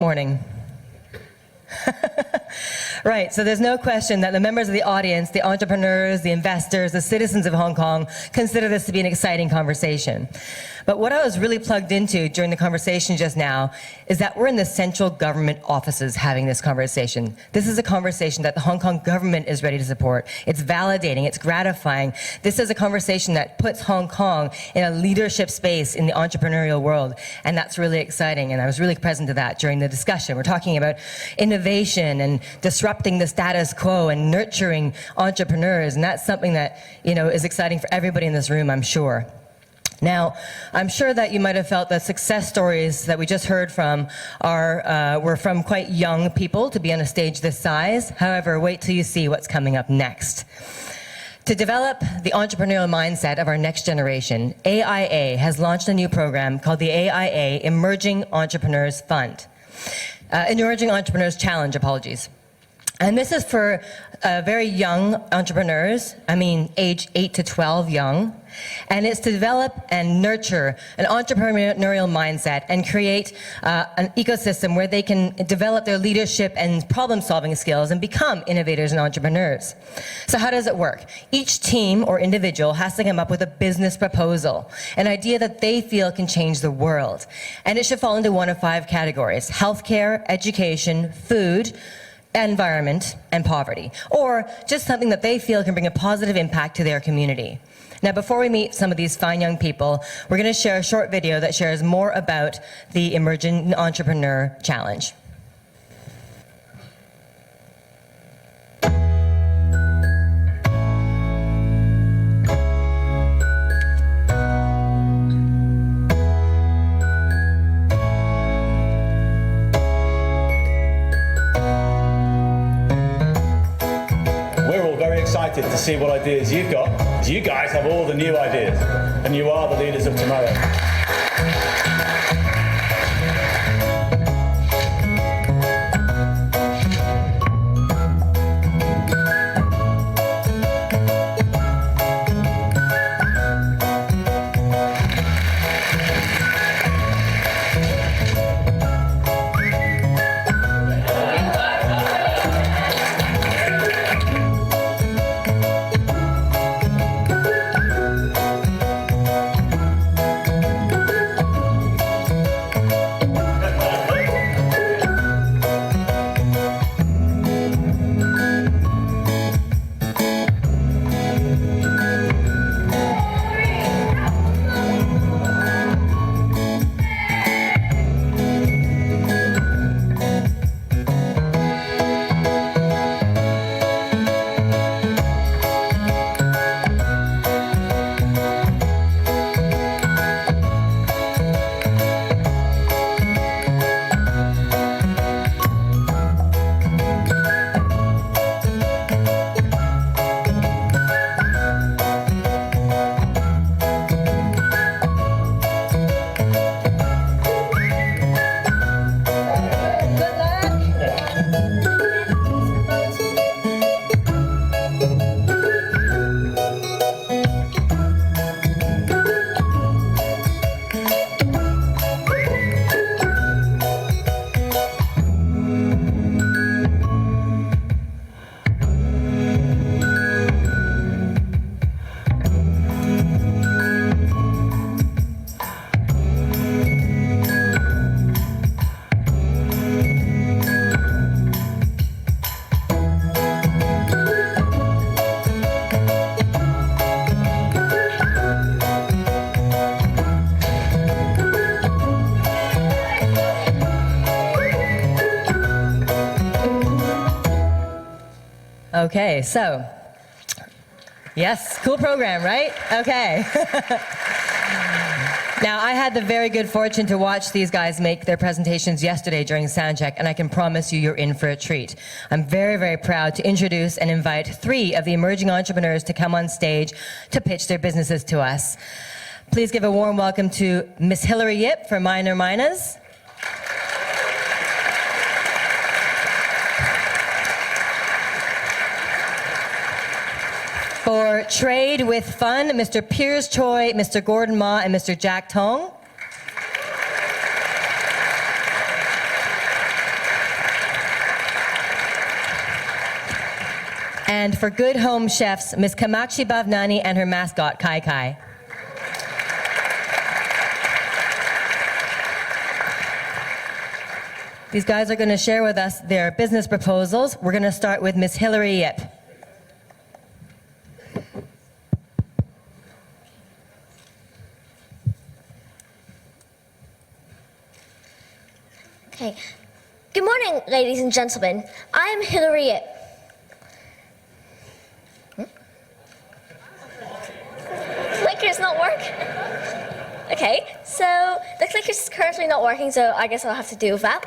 Morning. Right, so there's no question that the members of the audience, the entrepreneurs, the investors, the citizens of Hong Kong consider this to be an exciting conversation. But what I was really plugged into during the conversation just now is that we're in the central government offices having this conversation. This is a conversation that the Hong Kong government is ready to support. It's validating, it's gratifying. This is a conversation that puts Hong Kong in a leadership space in the entrepreneurial world, and that's really exciting, and I was really present to that during the discussion. We're talking about innovation and disrupting the status quo and nurturing entrepreneurs, and that's something that, you know, is exciting for everybody in this room, I'm sure. Now, I'm sure that you might have felt that success stories that we just heard from were from quite young people to be on a stage this size. However, wait till you see what's coming up next. To develop the entrepreneurial mindset of our next generation, AIA has launched a new program called the AIA Emerging Entrepreneurs Fund. Emerging Entrepreneurs Challenge, apologies. And this is for very young entrepreneurs, age 8 to 12 young, and it's to develop and nurture an entrepreneurial mindset and create an ecosystem where they can develop their leadership and problem-solving skills and become innovators and entrepreneurs. So how does it work? Each team or individual has to come up with a business proposal, an idea that they feel can change the world. And it should fall into one of 5 categories: healthcare, education, food, environment, and poverty, or just something that they feel can bring a positive impact to their community. Now, before we meet some of these fine young people, we're going to share a short video that shares more about the Emerging Entrepreneur Challenge. To see what ideas you've got, because you guys have all the new ideas, and you are the leaders of tomorrow. Okay, so, yes, cool program, right? Okay. Now, I had the very good fortune to watch these guys make their presentations yesterday during soundcheck, and I can promise you're in for a treat. I'm very, very proud to introduce and invite 3 of the emerging entrepreneurs to come on stage to pitch their businesses to us. Please give a warm welcome to Miss Hilary Yip for Minor Minas. For Trade with Fun, Mr. Piers Choi, Mr. Gordon Ma, and Mr. Jack Tong. And for Good Home Chefs, Ms. Kamakshi Bhavnani and her mascot, Kai Kai. These guys are going to share with us their business proposals. We're going to start with Ms. Hillary Yip. Okay. Good morning, ladies and gentlemen. I am Hillary Yip. Clicker's not working. Okay, so the clicker is currently not working, so I guess I'll have to deal with that.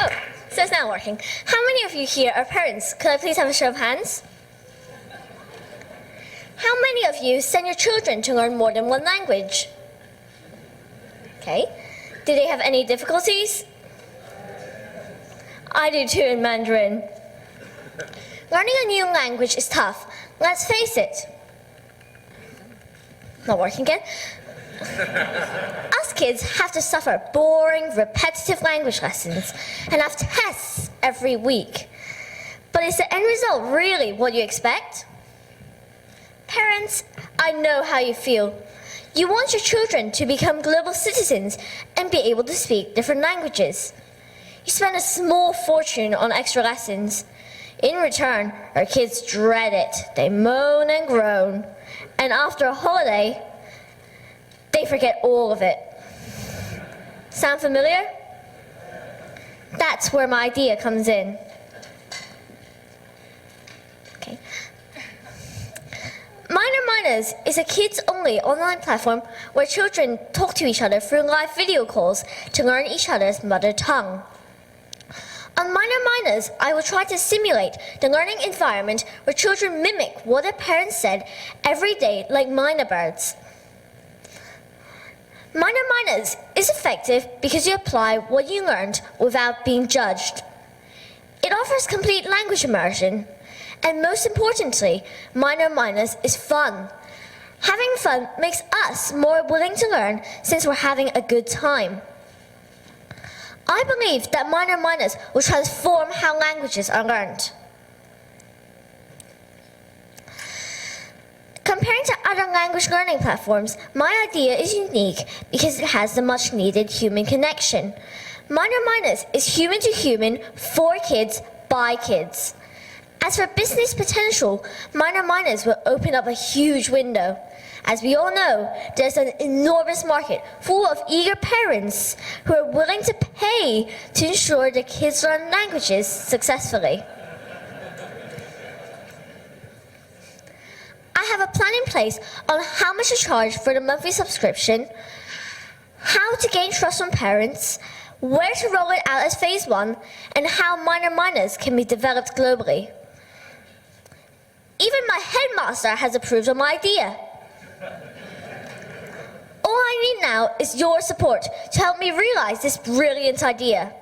Oh, so it's now working. How many of you here are parents? Could I please have a show of hands? How many of you send your children to learn more than one language? Okay. Do they have any difficulties? I do too in Mandarin. Learning a new language is tough. Let's face it. Not working again. Us kids have to suffer boring, repetitive language lessons and have tests every week. But is the end result really what you expect? Parents, I know how you feel. You want your children to become global citizens and be able to speak different languages. You spend a small fortune on extra lessons. In return, our kids dread it. They moan and groan. And after a holiday, they forget all of it. Sound familiar? That's where my idea comes in. Okay. Minors is a kids-only online platform where children talk to each other through live video calls to learn each other's mother tongue. On Minors, I will try to simulate the learning environment where children mimic what their parents said every day like minor birds. Minors is effective because you apply what you learned without being judged. It offers complete language immersion. And most importantly, Minors is fun. Having fun makes us more willing to learn since we're having a good time. I believe that Minors will transform how languages are learned. Comparing to other language learning platforms, my idea is unique because it has the much needed human connection. Minors is human to human, for kids, by kids. As for business potential, Minors will open up a huge window. As we all know, there's an enormous market full of eager parents who are willing to pay to ensure their kids learn languages successfully. I have a plan in place on how much to charge for the monthly subscription, how to gain trust from parents, where to roll it out as phase 1, and how Minors can be developed globally. Even my headmaster has approved of my idea. All I need now is your support to help me realize this brilliant idea.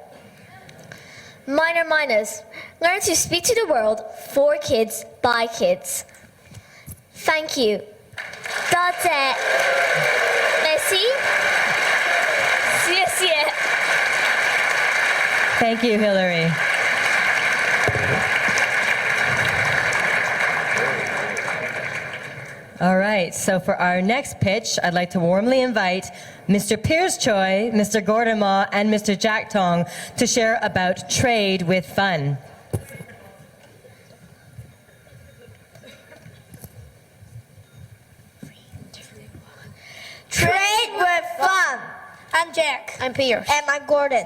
Minors, learn to speak to the world for kids, by kids. Thank you. That's it. Merci. 谢谢. Thank you, Hillary. All right, so for our next pitch, I'd like to warmly invite Mr. Piers Choi, Mr. Gordon Ma, and Mr. Jack Tong to share about trade with fun. Trade with fun. I'm Jack. I'm Piers. And I'm Gordon.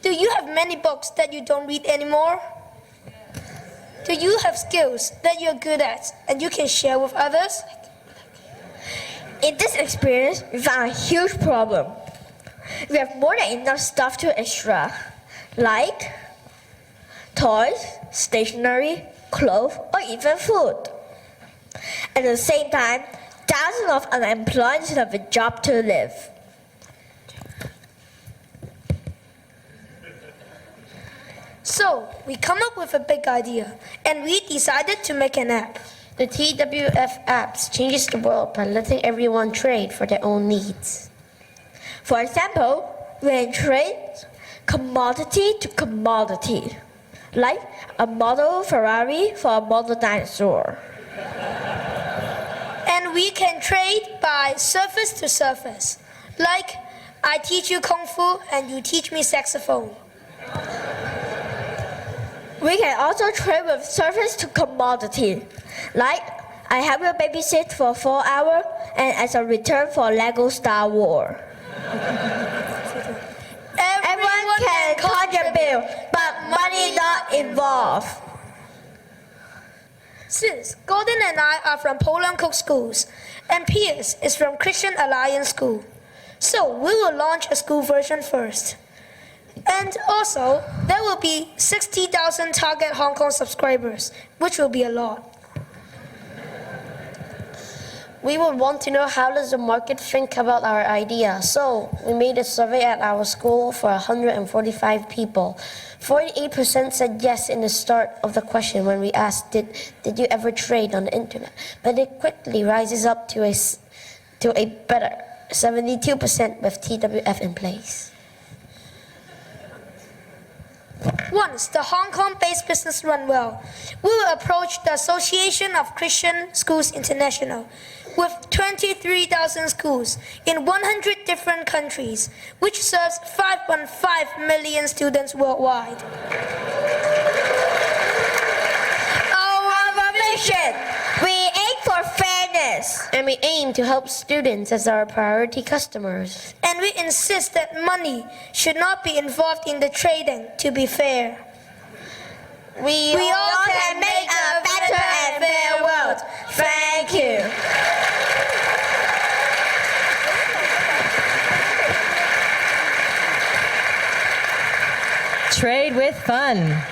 Do you have many books that you don't read anymore? Do you have skills that you're good at and you can share with others? In this experience, we found a huge problem. We have more than enough stuff to extra, like toys, stationery, clothes, or even food. At the same time, thousands of unemployed have a job to live. So, we come up with a big idea, and we decided to make an app. The TWF apps changes the world by letting everyone trade for their own needs. For example, we can trade commodity to commodity, like a model Ferrari for a model dinosaur. And we can trade by surface to surface, like I teach you Kung Fu and you teach me saxophone. We can also trade with surface to commodity, like I help you babysit for 4 hours and as a return for Lego Star Wars. Everyone can contribute, but money not involved. Since Gordon and I are from Poland Cook Schools, and Piers is from Christian Alliance School, so we will launch a school version first. And also, there will be 60,000 target Hong Kong subscribers, which will be a lot. We would want to know how does the market think about our idea. So we made a survey at our school for 145 people. 48% said yes in the start of the question when we asked, did you ever trade on the internet? But it quickly rises up to a better 72% with TWF in place. Once the Hong Kong-based business run well, we will approach the Association of Christian Schools International with 23,000 schools in 100 different countries, which serves 5.5 million students worldwide. Our mission, we aim for fairness. And we aim to help students as our priority customers. And we insist that money should not be involved in the trading to be fair. We all can make a better and fair world. Thank you. Trade with fun.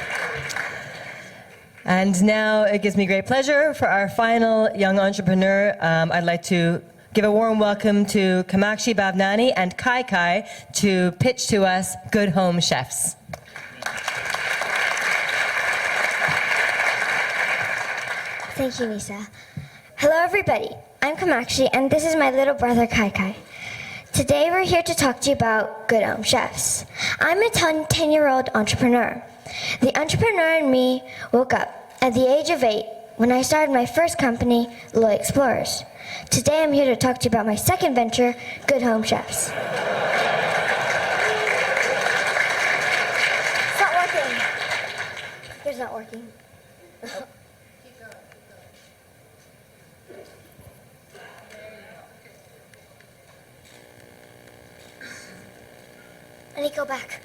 And now it gives me great pleasure for our final young entrepreneur. I'd like to give a warm welcome to Kamakshi Bhavnani and Kai Kai to pitch to us Good Home Chefs. Thank you, Nisa. Hello, everybody. I'm Kamakshi, and this is my little brother, Kai Kai. Today, we're here to talk to you about Good Home Chefs. I'm a 10-year-old entrepreneur. The entrepreneur in me woke up at the age of 8 when I started my first company, Little Explorers. Today, I'm here to talk to you about my second venture, Good Home Chefs. It's not working. It's not working. I need to go back.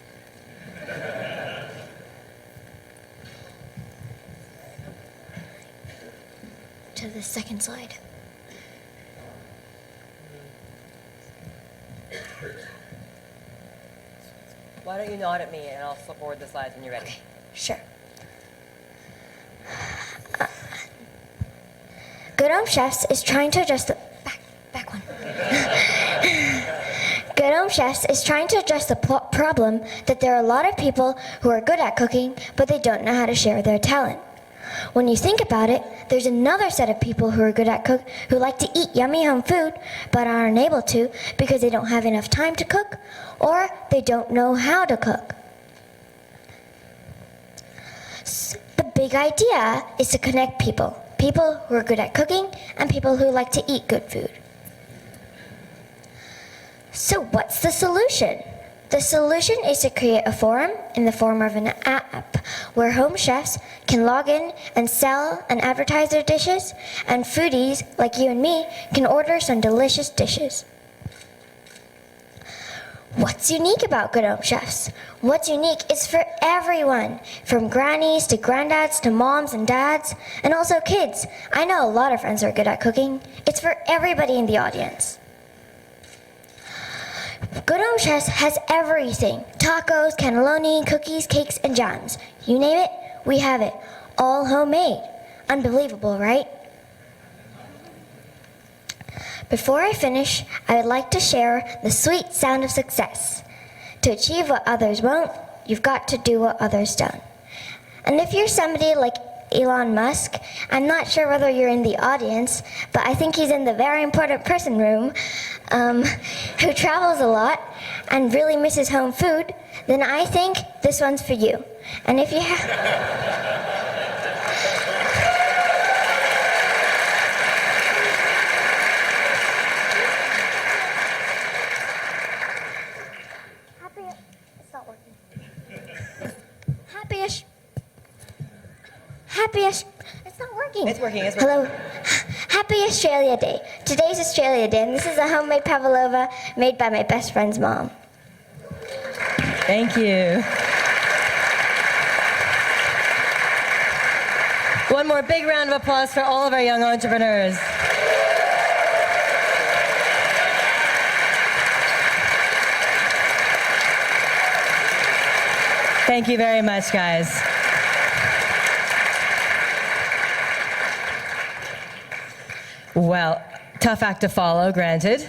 To the second slide. Why don't you nod at me and I'll flip forward the slides when you're ready. Okay, sure. Good Home Chefs is trying to address the back one. Good Home Chefs is trying to address the problem that there are a lot of people who are good at cooking, but they don't know how to share their talent. When you think about it, there's another set of people who are good at cook, who like to eat yummy home food, but are unable to because they don't have enough time to cook, or they don't know how to cook. The big idea is to connect people who are good at cooking and people who like to eat good food. So what's the solution? The solution is to create a forum in the form of an app where home chefs can log in and sell and advertise their dishes, and foodies like you and me can order some delicious dishes. What's unique about Good Home Chefs? What's unique is for everyone, from grannies to granddads to moms and dads, and also kids. I know a lot of friends who are good at cooking. It's for everybody in the audience. Good Home Chefs has everything. Tacos, cannelloni, cookies, cakes, and jams. You name it, we have it. All homemade. Unbelievable, right? Before I finish, I would like to share the sweet sound of success. To achieve what others won't, you've got to do what others don't. And if you're somebody like Elon Musk. I'm not sure whether you're in the audience, but I think he's in the very important person room, who travels a lot and really misses home food, then I think this one's for you. And if you Happy-ish. It's not working. It's working. It's working. Hello. Happy Australia Day. Today's Australia Day, and this is a homemade pavlova made by my best friend's mom. Thank you. One more big round of applause for all of our young entrepreneurs. Thank you very much, guys. Well, tough act to follow, granted.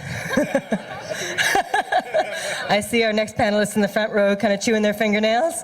I see our next panelists in the front row kind of chewing their fingernails.